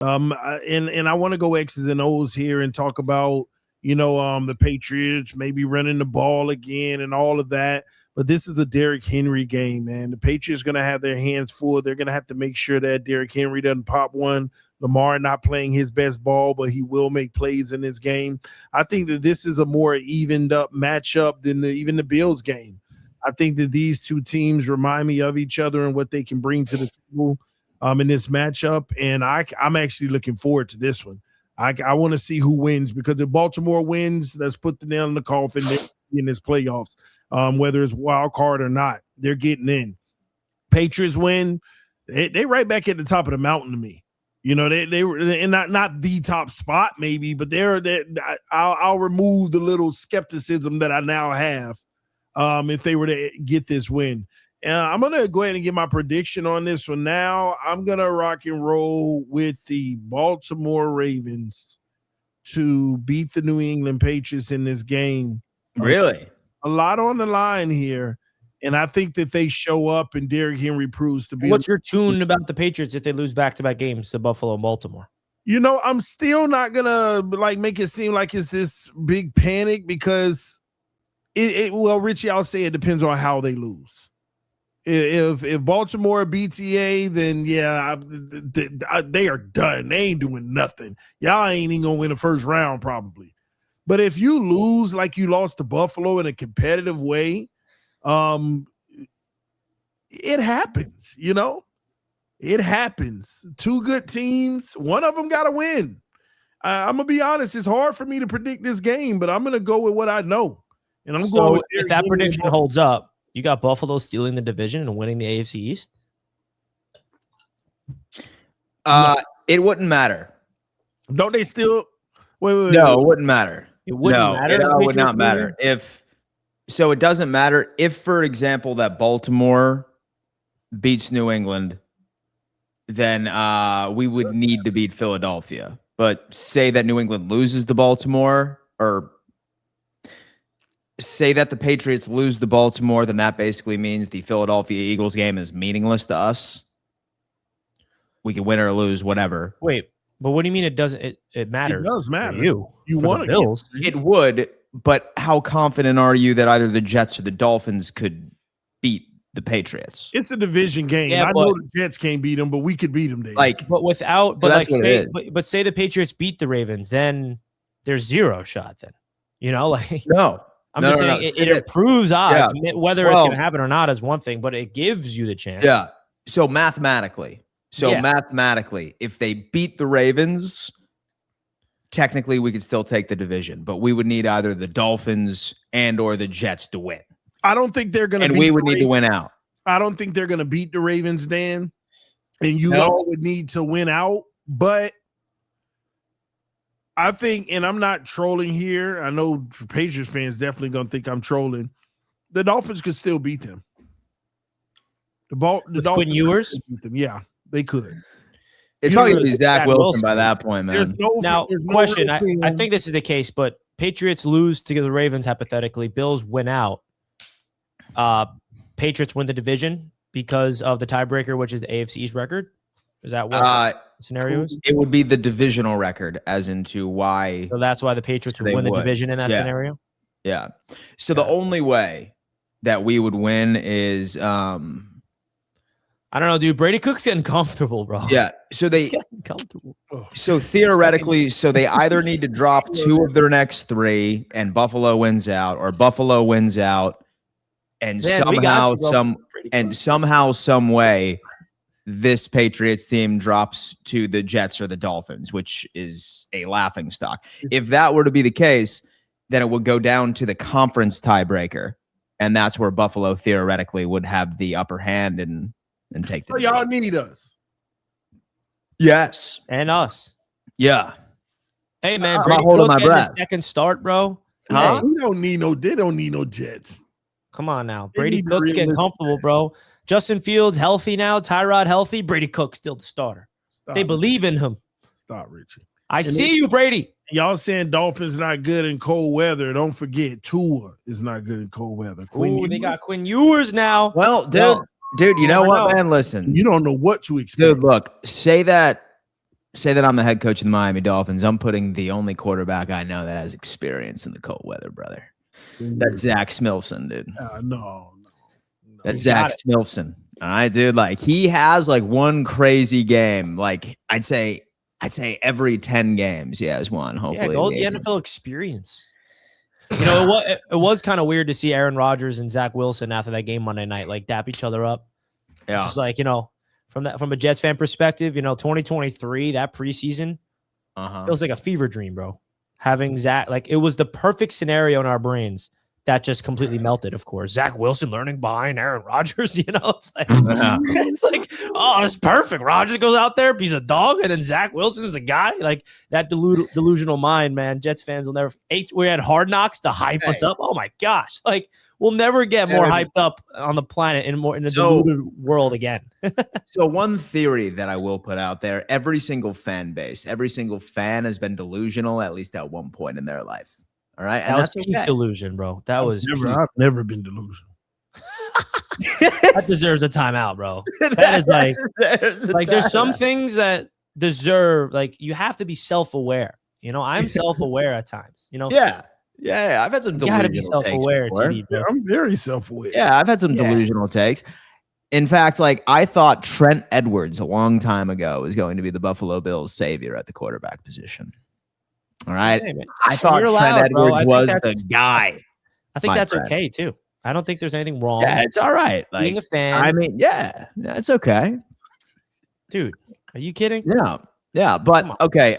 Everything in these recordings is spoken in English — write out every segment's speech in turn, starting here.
And I want to go X's and O's here and talk about, the Patriots maybe running the ball again and all of that. But this is a Derrick Henry game, man. The Patriots going to have their hands full. They're going to have to make sure that Derrick Henry doesn't pop one. Lamar not playing his best ball, but he will make plays in this game. I think that this is a more evened up matchup than even the Bills game. I think that these two teams remind me of each other and what they can bring to the table in this matchup. And I'm actually looking forward to this one. I want to see who wins, because if Baltimore wins, let's put the nail in the coffin in this playoffs. Whether it's wild card or not, they're getting in. Patriots win, they right back at the top of the mountain to me. They were in not the top spot maybe, but I'll remove the little skepticism that I now have if they were to get this win. I'm gonna go ahead and get my prediction on this one now. I'm gonna rock and roll with the Baltimore Ravens to beat the New England Patriots in this game. Really? A lot on the line here, and I think that they show up and Derrick Henry proves to be. What's your tune about the Patriots if they lose back-to-back games to Buffalo and Baltimore? I'm still not gonna make it seem like it's this big panic, because well, Richie, I'll say it depends on how they lose. If Baltimore BTA, then yeah, they are done. They ain't doing nothing. Y'all ain't even gonna win the first round probably. But if you lose like you lost to Buffalo in a competitive way, it happens. It happens. Two good teams, one of them got to win. I'm gonna be honest. It's hard for me to predict this game, but I'm gonna go with what I know. And I'm going with if that prediction holds up. You got Buffalo stealing the division and winning the AFC East? It wouldn't matter. Don't they still? Wait. No, it wouldn't matter. It wouldn't matter. It would not matter. So it doesn't matter if, for example, that Baltimore beats New England, then we would need to beat Philadelphia. But say that New England loses to Baltimore, or say that the Patriots lose to Baltimore, then that basically means the Philadelphia Eagles game is meaningless to us. We can win or lose, whatever. Wait, but what do you mean it doesn't? It matters. It does matter. You want the Bills. It would, but how confident are you that either the Jets or the Dolphins could beat the Patriots? It's a division game. Yeah, I know the Jets can't beat them, but we could beat them, Dave. But say the Patriots beat the Ravens, then there's zero shot. Then No. I'm just saying it improves odds. Yeah. Whether it's going to happen or not is one thing, but it gives you the chance. Yeah. So mathematically, if they beat the Ravens, technically we could still take the division, but we would need either the Dolphins and or the Jets to win. I don't think they're going to. And we would need to win out. I don't think they're going to beat the Ravens, Dan. And you all would need to win out, but I think, and I'm not trolling here. I know Patriots fans definitely going to think I'm trolling. The Dolphins could still beat them. The Dolphins Quinn Ewers? Beat them. Yeah, they could. It's probably going to be Zach Wilson by that point, man. Question. I think this is the case, but Patriots lose to the Ravens hypothetically. Bills win out. Patriots win the division because of the tiebreaker, which is the AFC East record. Is that what the scenario is? It would be the divisional record, as into why. So that's why the Patriots would win the division in that scenario? Yeah. So the only way that we would win is I don't know, dude. Brady Cook's getting comfortable, bro. Yeah. So He's getting comfortable. So theoretically, they either need to drop 2 of their next 3 and Buffalo wins out, or Buffalo wins out, and somehow, some way, this Patriots team drops to the Jets or the Dolphins, which is a laughing stock. If that were to be the case, then it would go down to the conference tiebreaker, and that's where Buffalo theoretically would have the upper hand and take the. So y'all need us. Yes. And us. Yeah. Hey, man, Brady Cook getting his second start, bro. Huh? They don't need no Jets. Come on now. Brady Cook's getting comfortable, bro. Justin Fields healthy now. Tyrod healthy. Brady Cook still the starter. They believe in him. Stop, Richie. I see you, Brady. Y'all saying Dolphins not good in cold weather. Don't forget, Tua is not good in cold weather. They got Quinn Ewers now. Well, dude, you know what, man? Listen. You don't know what to expect. Dude, look, say that say that I'm the head coach of the Miami Dolphins, I'm putting the only quarterback I know that has experience in the cold weather, brother. That's Zach Smilfson, dude. No. That's Zach Smilfson. All right, dude. Like, he has like one crazy game. Like, I'd say every 10 games he has one. Hopefully, go the NFL experience. You know, it was kind of weird to see Aaron Rodgers and Zach Wilson after that game Monday night, like, dap each other up. Yeah, just like, you know, from a Jets fan perspective, you know, 2023, that preseason feels like a fever dream, bro. Having Zach, like, it was the perfect scenario in our brains. That just completely melted, of course. Zach Wilson learning behind Aaron Rodgers, you know, it's like, oh, it's perfect. Rodgers goes out there, he's a dog, and then Zach Wilson is the guy. Like, that delusional mind, man. Jets fans will never. We had Hard Knocks to hype us up. Oh my gosh, like, we'll never get more hyped up on the planet in a deluded world again. So one theory that I will put out there: every single fan base, every single fan has been delusional at least at one point in their life. All right, and that's peak delusion, bro. I've never been delusional. That deserves a timeout, bro. That is like there's some things that deserve, like, you have to be self-aware. You know, I'm self-aware at times. You know, yeah. I've had some delusional takes self-aware. Yeah, I'm very self-aware. Yeah, I've had some delusional takes. In fact, like, I thought Trent Edwards a long time ago was going to be the Buffalo Bills' savior at the quarterback position. All right. I thought Trent Edwards was the guy. I think that's okay too. I don't think there's anything wrong. Yeah, it's all right. Like, being a fan. I mean, yeah, it's okay. Dude, are you kidding? Yeah. But okay.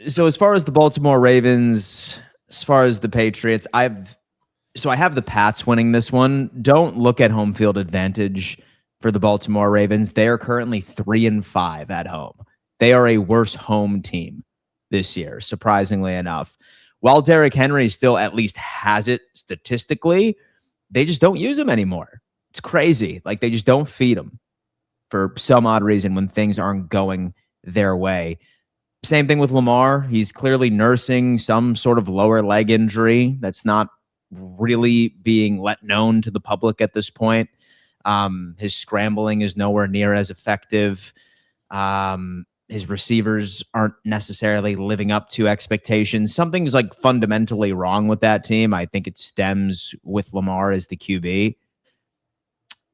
So as far as the Baltimore Ravens, as far as the Patriots, I have the Pats winning this one. Don't look at home field advantage for the Baltimore Ravens. They are currently 3-5 at home. They are a worse home team this year, surprisingly enough. While Derrick Henry still at least has it statistically, they just don't use him anymore. It's crazy. Like, they just don't feed him for some odd reason when things aren't going their way. Same thing with Lamar. He's clearly nursing some sort of lower leg injury that's not really being let known to the public at this point. His scrambling is nowhere near as effective. His receivers aren't necessarily living up to expectations. Something's like fundamentally wrong with that team. I think it stems with Lamar as the QB.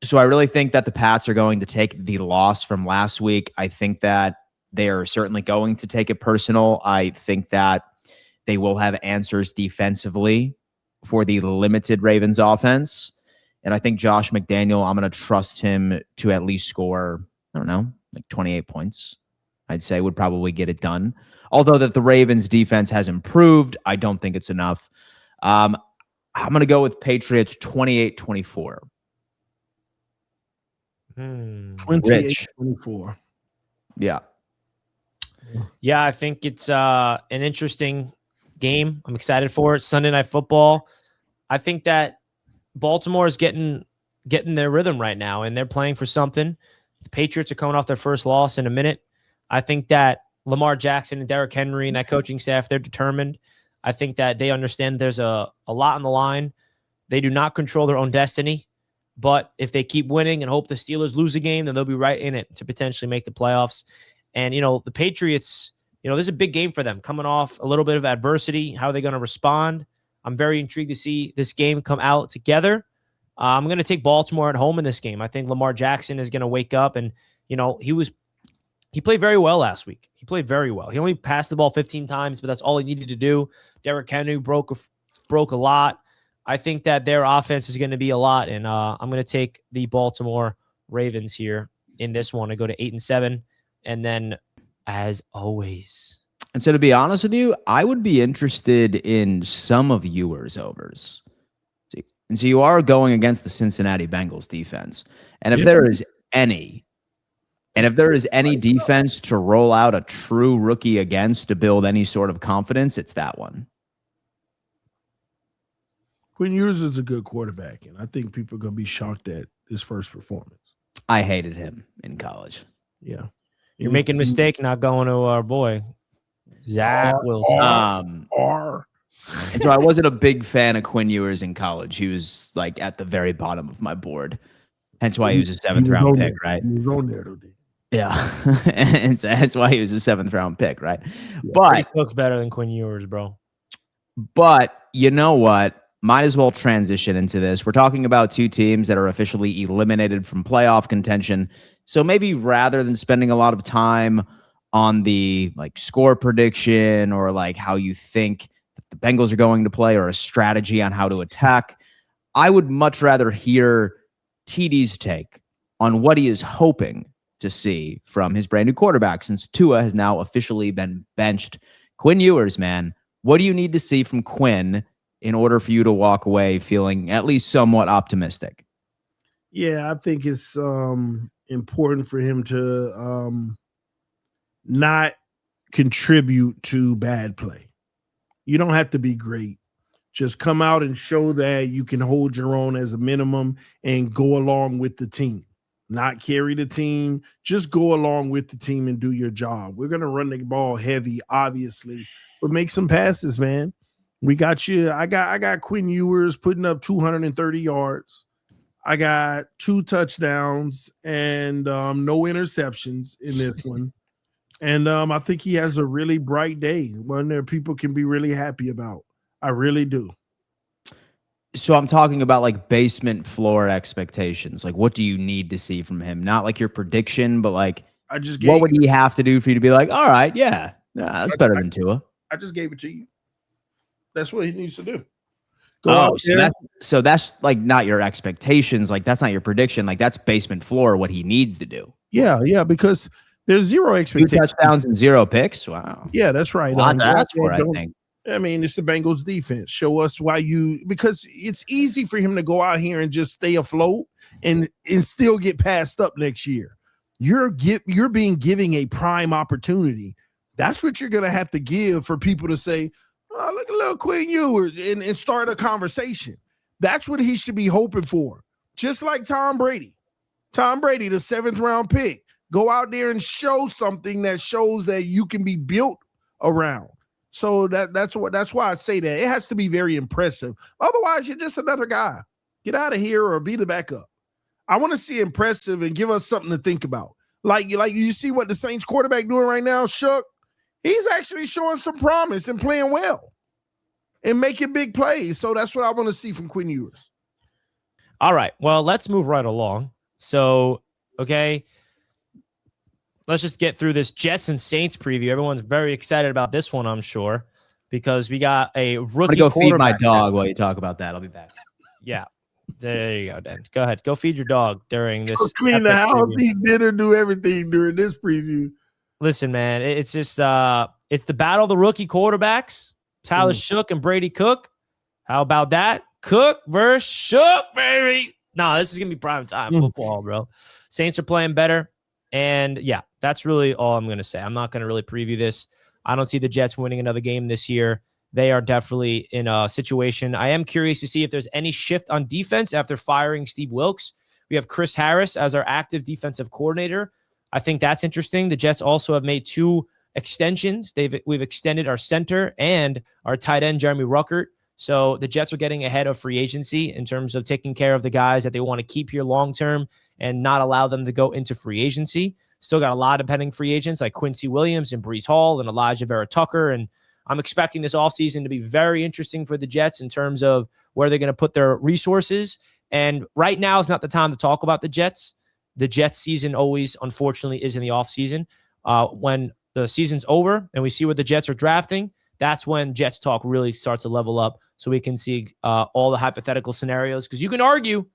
So I really think that the Pats are going to take the loss from last week. I think that they are certainly going to take it personal. I think that they will have answers defensively for the limited Ravens offense. And I think Josh McDaniel, I'm going to trust him to at least score, I don't know, like 28 points. I'd say would probably get it done. Although that the Ravens defense has improved, I don't think it's enough. I'm going to go with Patriots 28-24. 28-24. Yeah. Yeah, I think it's an interesting game. I'm excited for it. Sunday Night Football. I think that Baltimore is getting their rhythm right now, and they're playing for something. The Patriots are coming off their first loss in a minute. I think that Lamar Jackson and Derrick Henry and that coaching staff, they're determined. I think that they understand there's a lot on the line. They do not control their own destiny, but if they keep winning and hope the Steelers lose a game, then they'll be right in it to potentially make the playoffs. And, you know, the Patriots, you know, this is a big game for them coming off a little bit of adversity. How are they going to respond? I'm very intrigued to see this game come out together. I'm going to take Baltimore at home in this game. I think Lamar Jackson is going to wake up and, you know, he played very well last week. He played very well. He only passed the ball 15 times, but that's all he needed to do. Derrick Henry broke a lot. I think that their offense is going to be a lot, and I'm going to take the Baltimore Ravens here in this one and go to 8-7, and then as always. And so, to be honest with you, I would be interested in some of yours overs. And so you are going against the Cincinnati Bengals defense, and if there is any defense to roll out a true rookie against to build any sort of confidence, it's that one. Quinn Ewers is a good quarterback, and I think people are going to be shocked at his first performance. I hated him in college. Yeah. You're making a mistake not going to our boy, Zach Wilson. And so I wasn't a big fan of Quinn Ewers in college. He was like at the very bottom of my board. Hence why he was a 7th round pick, right? He was on there, though. Yeah. And so that's why he was a 7th round pick, right? Yeah, But Cook's better than Quinn Ewers, bro. But you know what? Might as well transition into this. We're talking about two teams that are officially eliminated from playoff contention. So maybe rather than spending a lot of time on the like score prediction or like how you think that the Bengals are going to play or a strategy on how to attack, I would much rather hear TD's take on what he is hoping to see from his brand new quarterback since Tua has now officially been benched. Quinn Ewers, man, what do you need to see from Quinn in order for you to walk away feeling at least somewhat optimistic? Yeah, I think it's important for him to not contribute to bad play. You don't have to be great. Just come out and show that you can hold your own as a minimum and go along with the team. Not carry the team, just go along with the team and do your job. We're going to run the ball heavy, obviously, but make some passes, man. We got you. I got Quinn Ewers putting up 230 yards. I got 2 touchdowns and no interceptions in this one. And I think he has a really bright day, one that people can be really happy about. I really do. So I'm talking about like basement floor expectations. Like, what do you need to see from him? Not like your prediction, but like, what would he have to do for you to be like, all right, yeah, that's better than Tua? I just gave it to you. That's what he needs to do. So that's like not your expectations. Like, that's not your prediction. Like, that's basement floor, what he needs to do. Yeah, because there's 0 expectations. 2 touchdowns and 0 picks. Wow. Yeah, that's right. That's what I think. I mean, it's the Bengals defense. Show us why because it's easy for him to go out here and just stay afloat and still get passed up next year. You're being giving a prime opportunity. That's what you're going to have to give for people to say, oh, look at little Quinn Ewers and start a conversation. That's what he should be hoping for. Just like Tom Brady. Tom Brady, the 7th round pick. Go out there and show something that shows that you can be built around. So that's why I say that. It has to be very impressive. Otherwise, you're just another guy. Get out of here or be the backup. I want to see impressive and give us something to think about. Like you see what the Saints quarterback doing right now, Shook. He's actually showing some promise and playing well and making big plays. So that's what I want to see from Quinn Ewers. All right. Well, let's move right along. So, okay. Let's just get through this Jets and Saints preview. Everyone's very excited about this one, I'm sure, because we got a rookie. I'm gonna go feed my dog while you talk about that. I'll be back. Yeah. There you go, Dan. Go ahead. Go feed your dog during this. Go clean the house, eat dinner, do everything during this preview. Listen, man, it's just it's the battle of the rookie quarterbacks. Tyler Shook and Brady Cook. How about that? Cook versus Shook, baby. No, this is gonna be prime time football, bro. Saints are playing better. And yeah, that's really all I'm going to say. I'm not going to really preview this. I don't see the Jets winning another game this year. They are definitely in a situation. I am curious to see if there's any shift on defense after firing Steve Wilkes. We have Chris Harris as our active defensive coordinator. I think that's interesting. The Jets also have made 2 extensions. We've extended our center and our tight end, Jeremy Ruckert. So the Jets are getting ahead of free agency in terms of taking care of the guys that they want to keep here long-term and not allow them to go into free agency. Still got a lot of pending free agents like Quincy Williams and Breece Hall and Elijah Vera Tucker. And I'm expecting this offseason to be very interesting for the Jets in terms of where they're going to put their resources. And right now is not the time to talk about the Jets. The Jets season always, unfortunately, is in the offseason. When the season's over and we see what the Jets are drafting, that's when Jets talk really starts to level up so we can see all the hypothetical scenarios. Because you can argue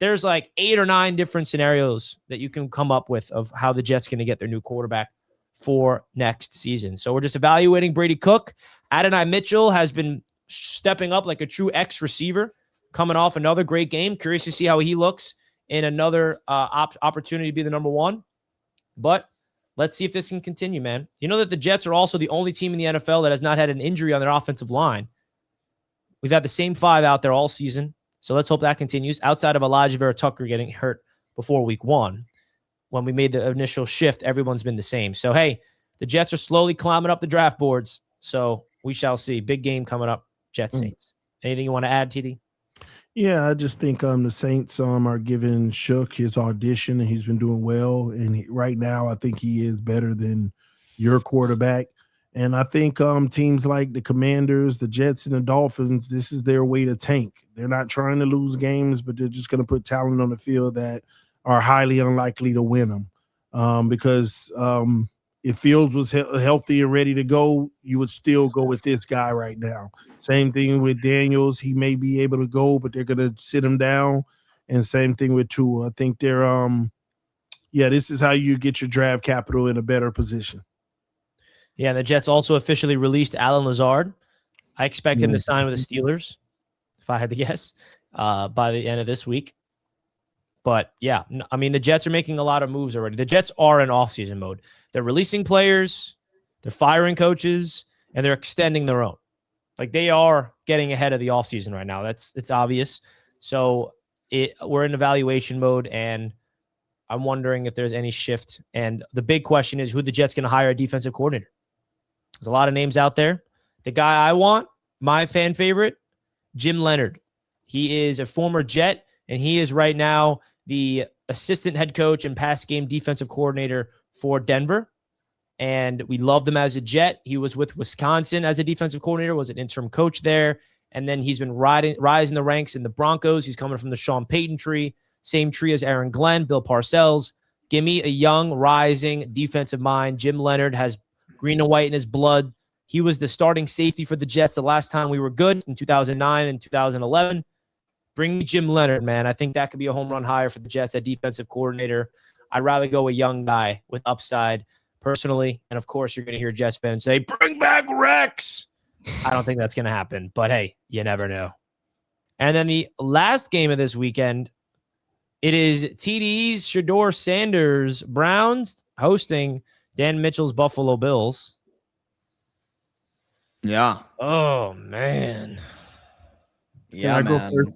there's like 8 or 9 different scenarios that you can come up with of how the Jets going to get their new quarterback for next season. So we're just evaluating Brady Cook. Adonai Mitchell has been stepping up like a true X receiver, coming off another great game. Curious to see how he looks in another opportunity to be the number 1. But let's see if this can continue, man. You know that the Jets are also the only team in the NFL that has not had an injury on their offensive line. We've had the same 5 out there all season. So let's hope that continues. Outside of Elijah Vera Tucker getting hurt before week 1, when we made the initial shift, everyone's been the same. So, hey, the Jets are slowly climbing up the draft boards. So we shall see. Big game coming up, Jets Saints. Anything you want to add, TD? Yeah, I just think the Saints are giving Shook his audition, and he's been doing well. And right now, I think he is better than your quarterback. And I think teams like the Commanders, the Jets, and the Dolphins, this is their way to tank. They're not trying to lose games, but they're just going to put talent on the field that are highly unlikely to win them. Because if Fields was healthy and ready to go, you would still go with this guy right now. Same thing with Daniels. He may be able to go, but they're going to sit him down. And same thing with Tua. I think they're this is how you get your draft capital in a better position. Yeah, and the Jets also officially released Alan Lazard. I expect him to sign with the Steelers, if I had to guess, by the end of this week. But yeah, I mean, the Jets are making a lot of moves already. The Jets are in offseason mode. They're releasing players, they're firing coaches, and they're extending their own. Like, they are getting ahead of the offseason right now. It's obvious. So we're in evaluation mode, and I'm wondering if there's any shift. And the big question is, who the Jets going to hire a defensive coordinator? There's a lot of names out there. The guy I want, my fan favorite, Jim Leonard. He is a former Jet, and he is right now the assistant head coach and pass game defensive coordinator for Denver. And we loved him as a Jet. He was with Wisconsin as a defensive coordinator, was an interim coach there. And then he's been rising the ranks in the Broncos. He's coming from the Sean Payton tree, same tree as Aaron Glenn, Bill Parcells. Give me a young, rising defensive mind. Jim Leonard has green and white in his blood. He was the starting safety for the Jets the last time we were good in 2009 and 2011. Bring me Jim Leonard, man. I think that could be a home run hire for the Jets, that defensive coordinator. I'd rather go a young guy with upside personally. And of course, you're going to hear Jets fans say, bring back Rex. I don't think that's going to happen, but hey, you never know. And then the last game of this weekend, it is TD's Shedeur Sanders Browns hosting Dan Mitchell's Buffalo Bills. Yeah. Oh, man. Yeah, man.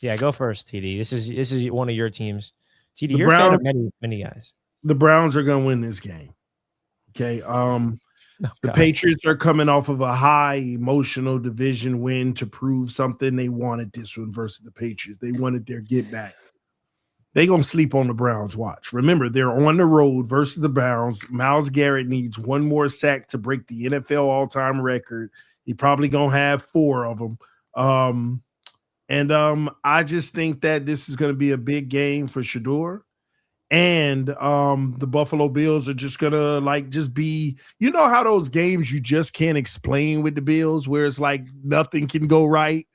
Yeah, go first, TD. This is one of your teams. TD, The you're a fan of many guys. The Browns are going to win this game. Okay. The Patriots are coming off of a high emotional division win to prove something. They wanted this one versus the Patriots. They wanted their get back. They're going to sleep on the Browns. Watch. Remember, they're on the road versus the Browns. Myles Garrett needs one more sack to break the NFL all-time record. He probably going to have 4 of them. I just think that this is going to be a big game for Shedeur. And the Buffalo Bills are just gonna just be, you know how those games you just can't explain with the Bills, where it's like nothing can go right,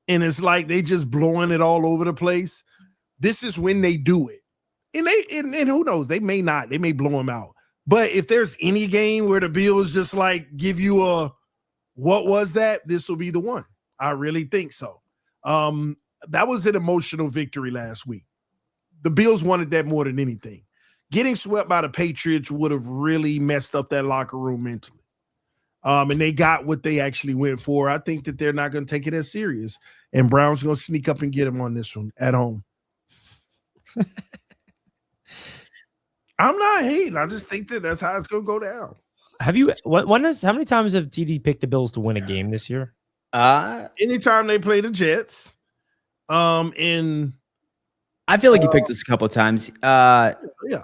and it's like they just blowing it all over the place. This is when they do it, and who knows, they may not, they may blow them out. But if there's any game where the Bills just like give you a what was that, this will be the one. I really think so. That was an emotional victory last week. The Bills wanted that more than anything. Getting swept by the Patriots would have really messed up that locker room mentally. And they got what they actually went for. I think that they're not going to take it as serious. And Brown's going to sneak up and get them on this one at home. I'm not hating. I just think that that's how it's going to go down. Have you? How many times have TD picked the Bills to win a game this year? Anytime they play the Jets. I feel like he picked us a couple of times. Yeah.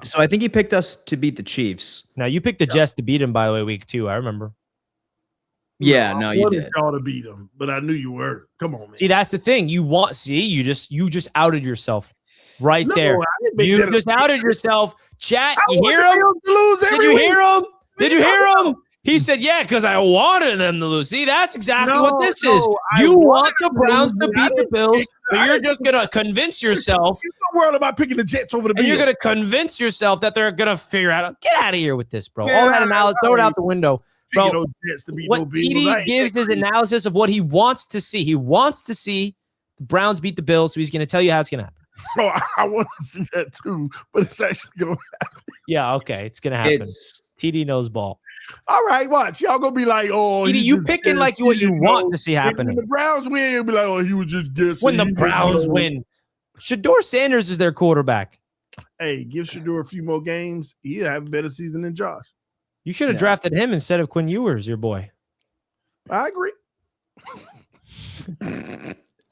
So I think he picked us to beat the Chiefs. Now, you picked the Jets to beat him, by the way, week 2. I remember. Yeah, no, you did. Y'all to beat them, but I knew you were. Come on, man. See, that's the thing. You just outed yourself right there. You just outed yourself. Chat, you hear him? Did you hear him? Did you hear him? He said, yeah, because I wanted them to lose. See, that's exactly what this is. You want the Browns to beat the Bills, but you're just going to convince yourself. The world about picking the Jets over the Bills. And you're going to convince yourself that they're going to figure out, get out of here with this, bro. All that analysis, throw it out the window. Bro, what TD gives is analysis of what he wants to see. He wants to see the Browns beat the Bills, so he's going to tell you how it's going to happen. Bro, I want to see that too, but it's actually going to happen. Yeah, okay, it's going to happen. TD knows ball. All right, watch. Y'all going to be like, oh. TD, you picking like what you want to see happen. When the Browns win, you'll be like, oh, he was just guessing. When the Browns win. Shedeur Sanders is their quarterback. Hey, give Shedeur a few more games. He'll have a better season than Josh. You should have drafted him instead of Quinn Ewers, your boy. I agree.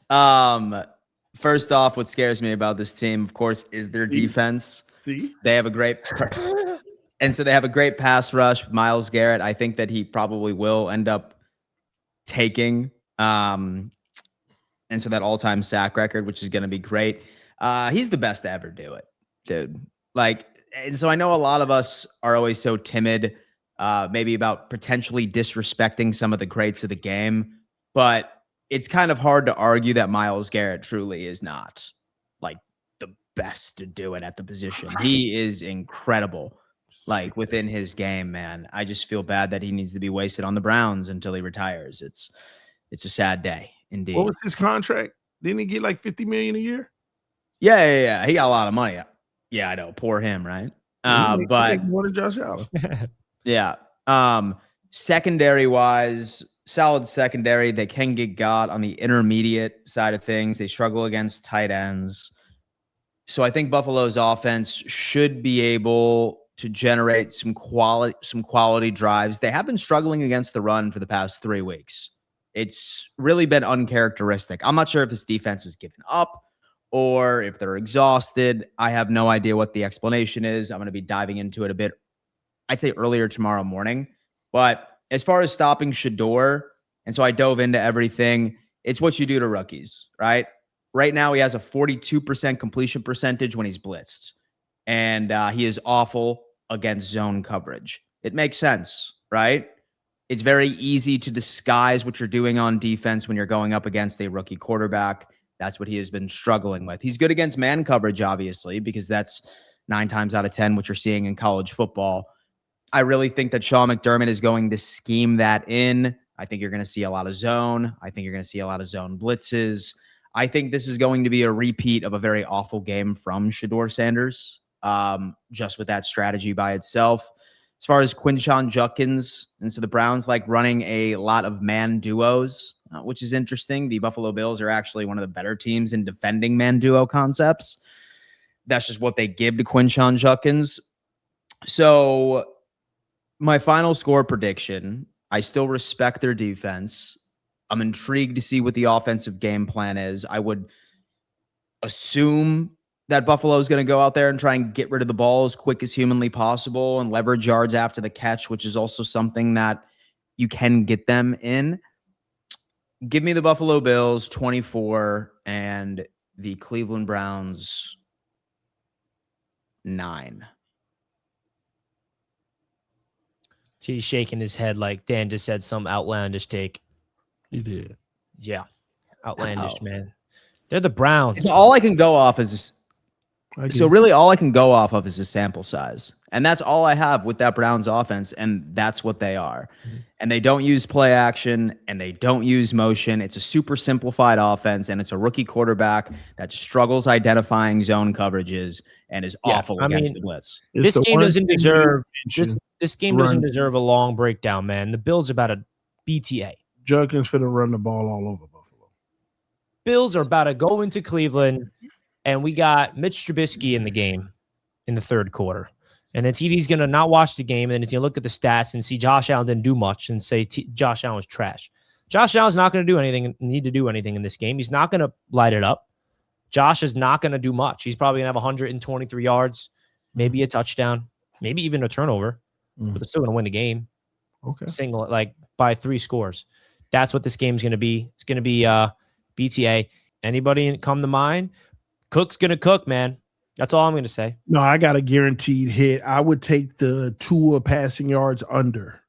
First off, what scares me about this team, of course, is their defense. See? They have a great and so they have a great pass rush. Myles Garrett, I think that he probably will end up taking and so that all-time sack record, which is going to be great. He's the best to ever do it, dude. Like, and so I know a lot of us are always so timid, maybe about potentially disrespecting some of the greats of the game, but it's kind of hard to argue that Myles Garrett truly is not like the best to do it at the position. He is incredible, like within his game, man. I just feel bad that he needs to be wasted on the Browns until he retires. It's a sad day indeed. What was his contract? Didn't he get like $50 million a year? Yeah. He got a lot of money. Yeah, I know. Poor him, right? But more than Josh Allen. Yeah. Secondary wise, solid secondary. They can get got on the intermediate side of things. They struggle against tight ends. So I think Buffalo's offense should be able to generate some quality drives. They have been struggling against the run for the past 3 weeks. It's really been uncharacteristic. I'm not sure if this defense has given up or if they're exhausted. I have no idea what the explanation is. I'm going to be diving into it a bit, I'd say earlier tomorrow morning. But as far as stopping Shador, and so I dove into everything, it's what you do to rookies, right? Right now, he has a 42% completion percentage when he's blitzed. And he is awful against zone coverage. It makes sense, right? It's very easy to disguise what you're doing on defense when you're going up against a rookie quarterback. That's what he has been struggling with. He's good against man coverage, obviously, because that's 9 times out of 10 what you're seeing in college football. I really think that Sean McDermott is going to scheme that in. I think you're going to see a lot of zone. I think you're going to see a lot of zone blitzes. I think this is going to be a repeat of a very awful game from Shador Sanders, just with that strategy by itself. As far as Quinshon Judkins, and so the Browns like running a lot of man duos, which is interesting. The Buffalo Bills are actually one of the better teams in defending man duo concepts. That's just what they give to Quinshon Judkins. So my final score prediction, I still respect their defense. I'm intrigued to see what the offensive game plan is. I would assume that Buffalo is going to go out there and try and get rid of the ball as quick as humanly possible and leverage yards after the catch, which is also something that you can get them in. Give me the Buffalo Bills 24 and the Cleveland Browns 9. He's shaking his head like Dan just said some outlandish take. He did. Yeah. Outlandish, man. They're the Browns. So all I can go off is all I can go off of is the sample size. And that's all I have with that Browns offense. And that's what they are. Mm-hmm. And they don't use play action and they don't use motion. It's a super simplified offense. And it's a rookie quarterback that struggles identifying zone coverages and is awful against the blitz. This game doesn't deserve this game doesn't deserve a long breakdown, man. The Bills are about a BTA. Judkins finna run the ball all over Buffalo. Bills are about to go into Cleveland, and we got Mitch Trubisky in the game in the third quarter. And then TD's going to not watch the game, and then he's going to look at the stats and see Josh Allen didn't do much and say Josh Allen was trash. Josh Allen's not going to do anything, need to do anything in this game. He's not going to light it up. Josh is not going to do much. He's probably going to have 123 yards, maybe a touchdown, maybe even a turnover, but they're still going to win the game. Okay. Single, like by 3 scores. That's what this game's going to be. It's going to be BTA. Anybody come to mind? Cook's going to cook, man. That's all I'm going to say. No, I got a guaranteed hit. I would take the Tua passing yards under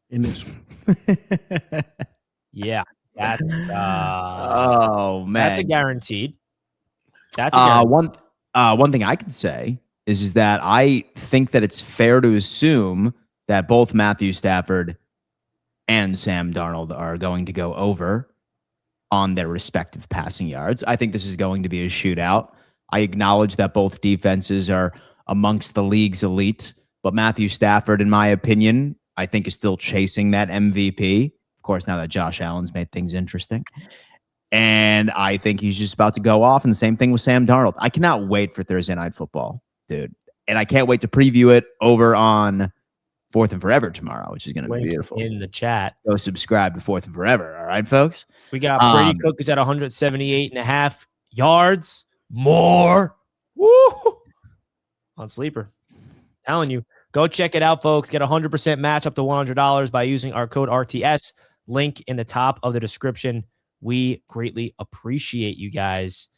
in this one. Yeah. That's oh man. That's a guaranteed. That's a guaranteed. One thing I can say is that I think that it's fair to assume that both Matthew Stafford and Sam Darnold are going to go over on their respective passing yards. I think this is going to be a shootout. I acknowledge that both defenses are amongst the league's elite, but Matthew Stafford, in my opinion, I think is still chasing that MVP. Of course, now that Josh Allen's made things interesting. And I think he's just about to go off. And the same thing with Sam Darnold. I cannot wait for Thursday Night Football, dude. And I can't wait to preview it over on Fourth and Forever tomorrow, which is going to be Link beautiful. in the chat. Go subscribe to Fourth and Forever. All right, folks. We got Brady Cook is at 178.5 yards. More. Woo! On Sleeper. Telling you. Go check it out, folks. Get 100% match up to $100 by using our code RTS. Link in the top of the description. We greatly appreciate you guys.